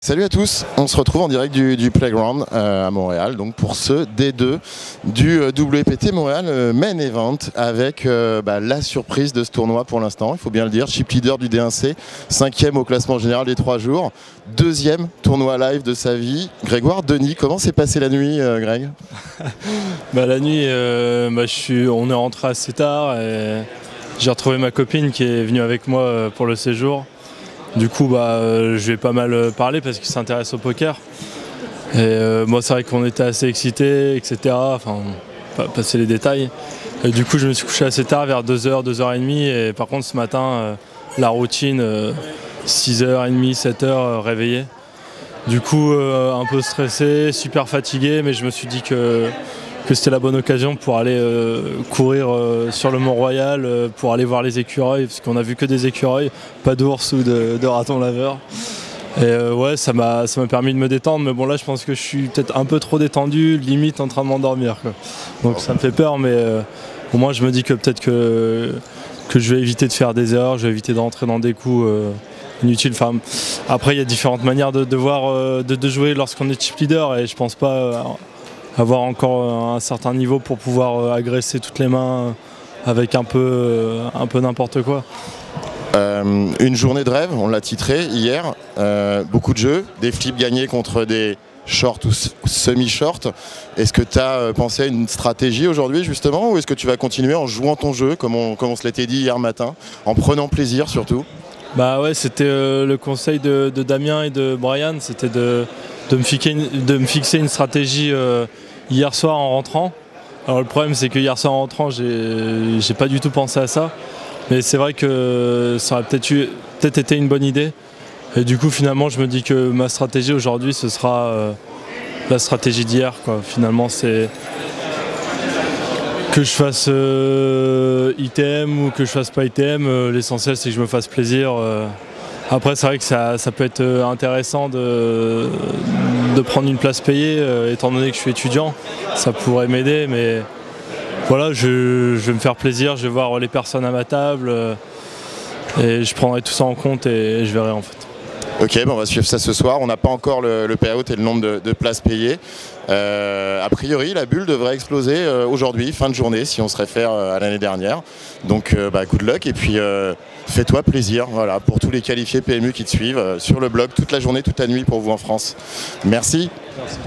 Salut à tous, on se retrouve en direct du Playground à Montréal, donc pour ce D2 du WPT Montréal Main Event avec la surprise de ce tournoi pour l'instant, il faut bien le dire, chip leader du D1C, 5e au classement général des 3 jours, 2e tournoi live de sa vie. Grégoire Denis, comment s'est passée la nuit Greg? La nuit, on est rentré assez tard et j'ai retrouvé ma copine qui est venue avec moi pour le séjour. Du coup, je lui ai pas mal parlé parce qu'il s'intéresse au poker. Et moi, c'est vrai qu'on était assez excités, etc. Enfin, pas passer les détails. Et du coup, je me suis couché assez tard, vers 2h, 2h30. Et par contre, ce matin, la routine, 6h30, 7h, réveillé. Du coup, un peu stressé, super fatigué, mais je me suis dit que c'était la bonne occasion pour aller courir sur le Mont-Royal, pour aller voir les écureuils, parce qu'on a vu que des écureuils, pas d'ours ou de ratons laveurs. Et ouais, ça m'a permis de me détendre, mais bon là je pense que je suis peut-être un peu trop détendu, limite en train de m'endormir. Donc ça me fait peur, mais au moins je me dis que peut-être que je vais éviter de faire des erreurs, je vais éviter de rentrer dans des coups inutiles. Enfin, après il y a différentes manières de jouer lorsqu'on est chip leader, et je pense pas avoir encore un certain niveau pour pouvoir agresser toutes les mains avec un peu n'importe quoi. Une journée de rêve, on l'a titré hier, beaucoup de jeux, des flips gagnés contre des shorts ou semi-shorts. Est-ce que tu as pensé à une stratégie aujourd'hui justement, ou est-ce que tu vas continuer en jouant ton jeu comme on se l'était dit hier matin, en prenant plaisir surtout? Bah ouais, c'était le conseil de Damien et de Brian, c'était de me fixer une stratégie hier soir en rentrant. Alors le problème c'est que hier soir en rentrant, j'ai pas du tout pensé à ça. Mais c'est vrai que ça aurait peut-être été une bonne idée. Et du coup finalement je me dis que ma stratégie aujourd'hui ce sera la stratégie d'hier. Finalement c'est que je fasse ITM ou que je fasse pas ITM, l'essentiel c'est que je me fasse plaisir. Après c'est vrai que ça peut être intéressant de prendre une place payée, étant donné que je suis étudiant, ça pourrait m'aider, mais voilà, je vais me faire plaisir, je vais voir les personnes à ma table et je prendrai tout ça en compte et je verrai en fait. Ok, on va suivre ça ce soir. On n'a pas encore le payout et le nombre de places payées. A priori, la bulle devrait exploser aujourd'hui, fin de journée, si on se réfère à l'année dernière. Donc, good luck et puis fais-toi plaisir. Voilà, pour tous les qualifiés PMU qui te suivent sur le blog toute la journée, toute la nuit pour vous en France. Merci. Merci.